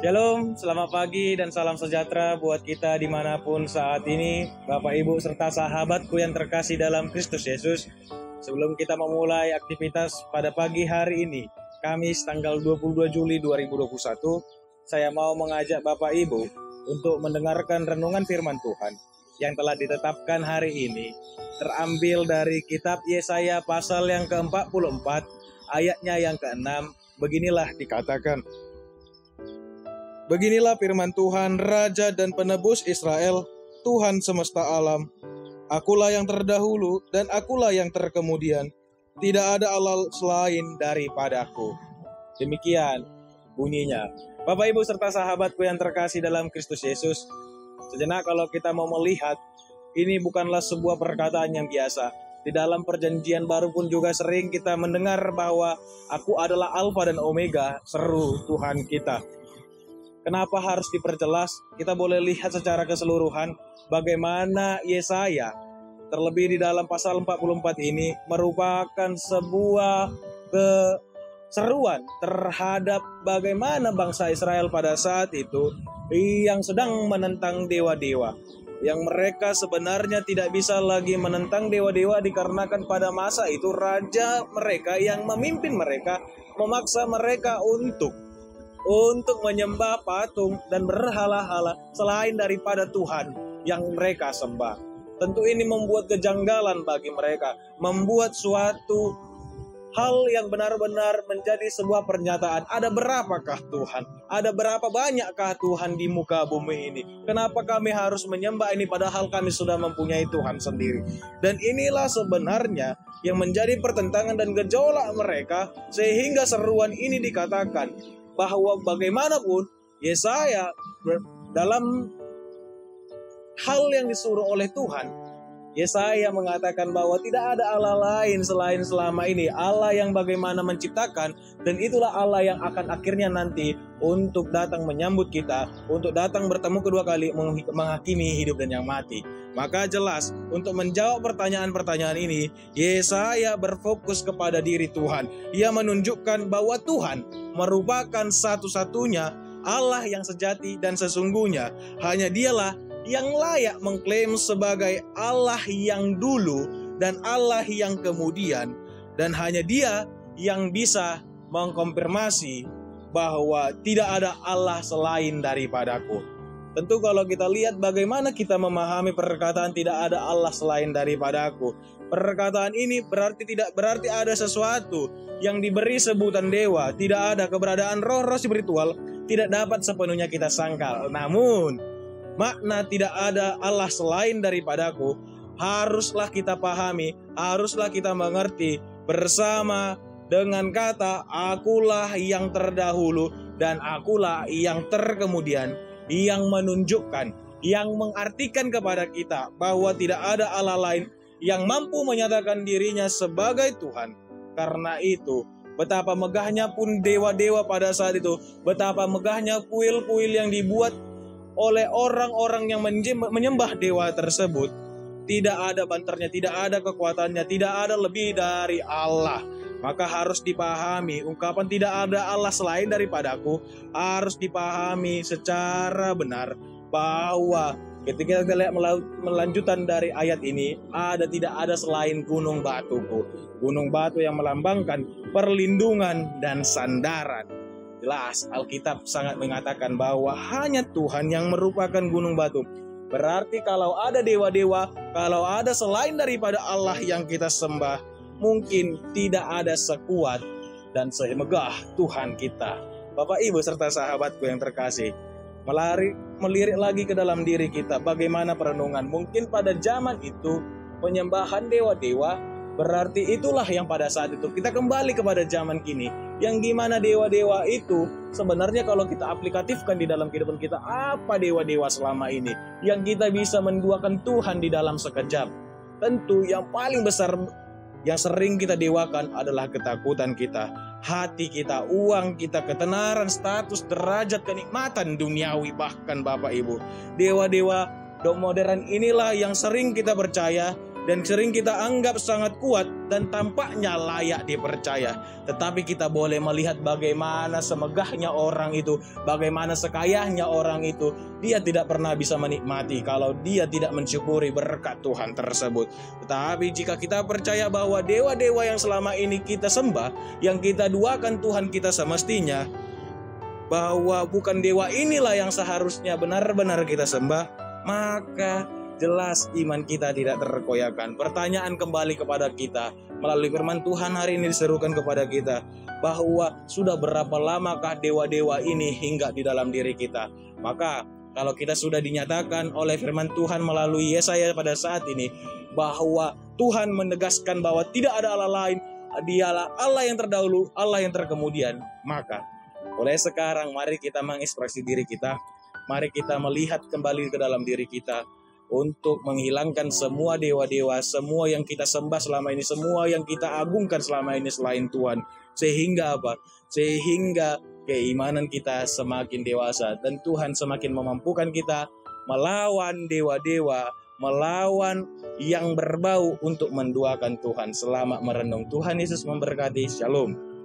Shalom, selamat pagi dan salam sejahtera buat kita dimanapun saat ini, Bapak Ibu serta sahabatku yang terkasih dalam Kristus Yesus. Sebelum kita memulai aktivitas pada pagi hari ini, Kamis tanggal 22 Juli 2021, saya mau mengajak Bapak Ibu untuk mendengarkan renungan firman Tuhan yang telah ditetapkan hari ini, terambil dari kitab Yesaya pasal yang ke-44, ayatnya yang ke-6, beginilah dikatakan. Beginilah firman Tuhan, Raja dan Penebus Israel, Tuhan semesta alam. Akulah yang terdahulu dan akulah yang terkemudian. Tidak ada Allah selain daripadaku. Demikian bunyinya. Bapak Ibu serta sahabatku yang terkasih dalam Kristus Yesus, sejenak kalau kita mau melihat, ini bukanlah sebuah perkataan yang biasa. Di dalam perjanjian baru pun juga sering kita mendengar bahwa aku adalah Alfa dan Omega, seru Tuhan kita. Kenapa harus diperjelas? Kita boleh lihat secara keseluruhan bagaimana Yesaya, terlebih di dalam pasal 44 ini, merupakan sebuah keseruan terhadap bagaimana bangsa Israel pada saat itu yang sedang menentang dewa-dewa. Yang mereka sebenarnya tidak bisa lagi menentang dewa-dewa dikarenakan pada masa itu raja mereka yang memimpin mereka memaksa mereka untuk menyembah patung dan berhala-hala selain daripada Tuhan yang mereka sembah. Tentu ini membuat kejanggalan bagi mereka, membuat suatu hal yang benar-benar menjadi sebuah pernyataan. Ada berapakah Tuhan? Ada berapa banyakkah Tuhan di muka bumi ini? Kenapa kami harus menyembah ini padahal kami sudah mempunyai Tuhan sendiri? Dan inilah sebenarnya yang menjadi pertentangan dan gejolak mereka, sehingga seruan ini dikatakan bahwa bagaimanapun Yesaya dalam hal yang disuruh oleh Tuhan, Yesaya mengatakan bahwa tidak ada Allah lain selain selama ini Allah yang bagaimana menciptakan, dan itulah Allah yang akan akhirnya nanti untuk datang menyambut kita, untuk datang bertemu kedua kali menghakimi hidup dan yang mati. Maka jelas untuk menjawab pertanyaan-pertanyaan ini, Yesaya berfokus kepada diri Tuhan. Ia menunjukkan bahwa Tuhan merupakan satu-satunya Allah yang sejati dan sesungguhnya hanya Dialah yang layak mengklaim sebagai Allah yang dulu dan Allah yang kemudian, dan hanya Dia yang bisa mengkonfirmasi bahwa tidak ada Allah selain daripadaku. Tentu kalau kita lihat bagaimana kita memahami perkataan tidak ada Allah selain daripadaku, perkataan ini tidak berarti ada sesuatu yang diberi sebutan dewa, tidak ada keberadaan roh-roh spiritual, tidak dapat sepenuhnya kita sangkal. Namun makna tidak ada Allah selain daripadaku haruslah kita pahami, haruslah kita mengerti bersama dengan kata akulah yang terdahulu dan akulah yang terkemudian, yang menunjukkan, yang mengartikan kepada kita bahwa tidak ada Allah lain yang mampu menyatakan dirinya sebagai Tuhan. Karena itu, betapa megahnya pun dewa-dewa pada saat itu, betapa megahnya kuil-kuil yang dibuat oleh orang-orang yang menyembah dewa tersebut, tidak ada banternya, tidak ada kekuatannya, tidak ada lebih dari Allah. Maka harus dipahami ungkapan tidak ada Allah selain daripadaku harus dipahami secara benar bahwa ketika kita lihat melanjutan dari ayat ini, tidak ada selain gunung batuku, gunung batu yang melambangkan perlindungan dan sandaran. Jelas Alkitab sangat mengatakan bahwa hanya Tuhan yang merupakan gunung batu. Berarti kalau ada dewa-dewa, kalau ada selain daripada Allah yang kita sembah, mungkin tidak ada sekuat dan semegah Tuhan kita. Bapak Ibu serta sahabatku yang terkasih, melirik lagi ke dalam diri kita bagaimana perenungan. Mungkin pada zaman itu penyembahan dewa-dewa, berarti itulah yang pada saat itu kita kembali kepada zaman kini, yang dimana dewa-dewa itu sebenarnya kalau kita aplikatifkan di dalam kehidupan kita, apa dewa-dewa selama ini yang kita bisa menduakan Tuhan di dalam sekejap? Tentu yang paling besar yang sering kita dewakan adalah ketakutan kita, hati kita, uang kita, ketenaran, status, derajat, kenikmatan duniawi. Bahkan Bapak Ibu, dewa-dewa modern inilah yang sering kita percaya, dan sering kita anggap sangat kuat dan tampaknya layak dipercaya. Tetapi kita boleh melihat bagaimana semegahnya orang itu, bagaimana sekayanya orang itu. Dia tidak pernah bisa menikmati kalau dia tidak mensyukuri berkat Tuhan tersebut. Tetapi jika kita percaya bahwa dewa-dewa yang selama ini kita sembah, yang kita duakan Tuhan kita semestinya, bahwa bukan dewa inilah yang seharusnya benar-benar kita sembah, maka jelas iman kita tidak terkoyakkan. Pertanyaan kembali kepada kita melalui firman Tuhan hari ini diserukan kepada kita, bahwa sudah berapa lamakah dewa-dewa ini hinggap di dalam diri kita. Maka kalau kita sudah dinyatakan oleh firman Tuhan melalui Yesaya pada saat ini, bahwa Tuhan menegaskan bahwa tidak ada Allah lain, Dialah Allah yang terdahulu, Allah yang terkemudian, maka mulai sekarang mari kita mengekspresi diri kita, mari kita melihat kembali ke dalam diri kita untuk menghilangkan semua dewa-dewa, semua yang kita sembah selama ini, semua yang kita agungkan selama ini selain Tuhan. Sehingga apa? Sehingga keimanan kita semakin dewasa dan Tuhan semakin memampukan kita melawan dewa-dewa, melawan yang berbau untuk menduakan Tuhan. Selamat merenung. Tuhan Yesus memberkati. Shalom.